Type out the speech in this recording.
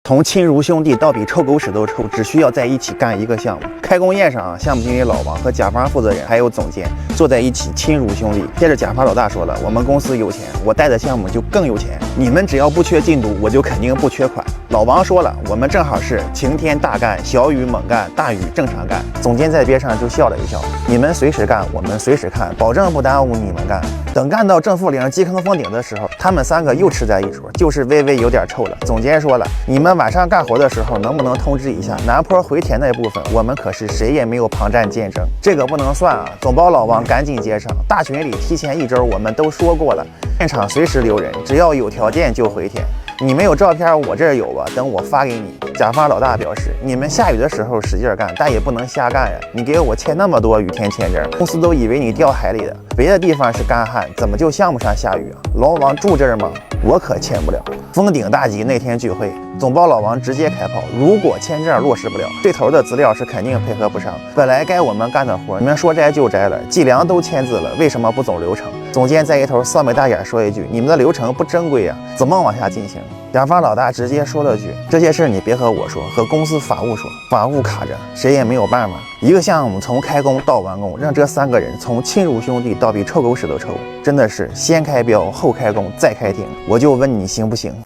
从亲如兄弟到比臭狗屎都臭，只需要在一起干一个项目。开工宴上，项目经理老王和甲方负责人还有总监坐在一起，亲如兄弟。接着甲方老大说了：“我们公司有钱，我带的项目就更有钱。你们只要不缺进度，我就肯定不缺款。”老王说了：“我们正好是晴天大干，小雨猛干，大雨正常干。”总监在边上就笑了一笑：“你们随时干，我们随时看，保证不耽误你们干。”等干到正负零、基坑封顶的时候，他们三个又吃在一桌，就是微微有点臭了。总监说了：“你们晚上干活的时候能不能通知一下南坡回填那部分？我们可是谁也没有旁站见证，这个不能算啊！”总包老王赶紧接上，大群里提前1周我们都说过了，现场随时留人，只要有条件就回填。你没有照片，我这儿有啊，等我发给你。甲方老大表示，你们下雨的时候使劲干，但也不能瞎干呀！你给我签那么多雨天签证，公司都以为你掉海里的，别的地方是干旱，怎么就项目上下雨啊？老王住这儿吗？我可签不了。封顶大吉那天聚会，总包老王直接开炮，如果签证落实不了，这头的资料是肯定配合不上。本来该我们干的活，你们说摘就摘了，计量都签字了，为什么不走流程？总监在一头扫眉大眼说一句：“你们的流程不正规呀，怎么往下进行？”甲方老大直接说了句：“这些事你别和我说，和公司法务说，法务卡着，谁也没有办法。”一个项目从开工到完工，让这3个人从亲如兄弟到比臭狗屎都臭，真的是先开标后开工再开庭。我就问你行不行？